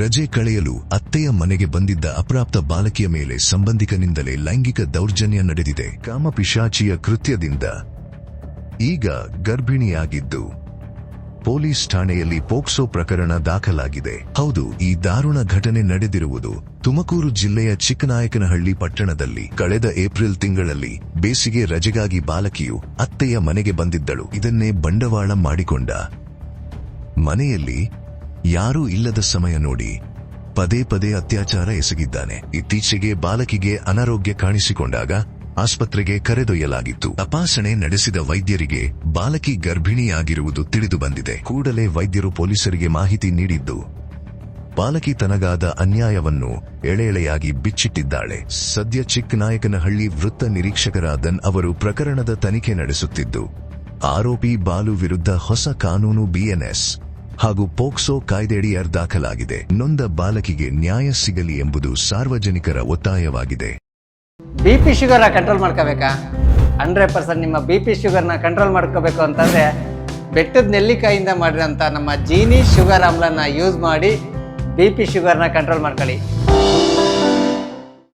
ರಜೆ ಕಳೆಯಲು ಅತ್ತೆಯ ಮನೆಗೆ ಬಂದಿದ್ದ ಅಪ್ರಾಪ್ತ ಬಾಲಕಿಯ ಮೇಲೆ ಸಂಬಂಧಿಕನಿಂದಲೇ ಲೈಂಗಿಕ ದೌರ್ಜನ್ಯ ನಡೆದಿದೆ. ಕಾಮಪಿಶಾಚಿಯ ಕೃತ್ಯದಿಂದ ಈಗ ಗರ್ಭಿಣಿಯಾಗಿದ್ದು ಪೊಲೀಸ್ ಠಾಣೆಯಲ್ಲಿ ಪೋಕ್ಸೋ ಪ್ರಕರಣ ದಾಖಲಾಗಿದೆ. ಹೌದು, ಈ ದಾರುಣ ಘಟನೆ ನಡೆದಿರುವುದು ತುಮಕೂರು ಜಿಲ್ಲೆಯ ಚಿಕ್ಕನಾಯಕನಹಳ್ಳಿ ಪಟ್ಟಣದಲ್ಲಿ. ಕಳೆದ ಏಪ್ರಿಲ್ ತಿಂಗಳಲ್ಲಿ ಬೇಸಿಗೆ ರಜೆಗಾಗಿ ಬಾಲಕಿಯು ಅತ್ತೆಯ ಮನೆಗೆ ಬಂದಿದ್ದಳು. ಇದನ್ನೇ ಬಂಡವಾಳ ಮಾಡಿಕೊಂಡ ಮನೆಯಲ್ಲಿ ಯಾರೂ ಇಲ್ಲದ ಸಮಯ ನೋಡಿ ಪದೇ ಪದೇ ಅತ್ಯಾಚಾರ ಎಸಗಿದ್ದಾನೆ. ಇತ್ತೀಚೆಗೆ ಬಾಲಕಿಗೆ ಅನಾರೋಗ್ಯ ಕಾಣಿಸಿಕೊಂಡಾಗ ಆಸ್ಪತ್ರೆಗೆ ಕರೆದೊಯ್ಯಲಾಗಿತ್ತು. ತಪಾಸಣೆ ನಡೆಸಿದ ವೈದ್ಯರಿಗೆ ಬಾಲಕಿ ಗರ್ಭಿಣಿಯಾಗಿರುವುದು ತಿಳಿದು ಬಂದಿದೆ. ಕೂಡಲೇ ವೈದ್ಯರು ಪೊಲೀಸರಿಗೆ ಮಾಹಿತಿ ನೀಡಿದ್ದು ಬಾಲಕಿ ತನಗಾದ ಅನ್ಯಾಯವನ್ನು ಎಳೆಯಾಗಿ ಬಿಚ್ಚಿಟ್ಟಿದ್ದಾಳೆ. ಸದ್ಯ ಚಿಕ್ಕನಾಯಕನಹಳ್ಳಿ ವೃತ್ತ ನಿರೀಕ್ಷಕರಾದ ಅವರು ಪ್ರಕರಣದ ತನಿಖೆ ನಡೆಸುತ್ತಿದ್ದು ಆರೋಪಿ ಬಾಲು ವಿರುದ್ಧ ಹೊಸ ಕಾನೂನು BNS ಹಾಗೂ ಪೋಕ್ಸೋ ಕಾಯ್ದೆಯಡಿ ದಾಖಲಾಗಿದೆ. ನೊಂದ ಬಾಲಕಿಗೆ ನ್ಯಾಯ ಸಿಗಲಿ ಎಂಬುದು ಸಾರ್ವಜನಿಕರ ಒತ್ತಾಯವಾಗಿದೆ. BP ಶುಗರ್ನ control ಮಾಡ್ಕೋಬೇಕಾ? 100% ನಿಮ್ಮ BP ಶುಗರ್ನ ಕಂಟ್ರೋಲ್ ಮಾಡ್ಕೋಬೇಕು ಅಂತಂದರೆ ಬೆಟ್ಟದ ನೆಲ್ಲಿಕಾಯಿಂದ ಮಾಡಿರೋಂಥ ನಮ್ಮ ಜೀನಿ ಶುಗರ್ ಆಮ್ಲನ ಯೂಸ್ ಮಾಡಿ BP ಶುಗರ್ನ ಕಂಟ್ರೋಲ್ ಮಾಡ್ಕೊಳ್ಳಿ.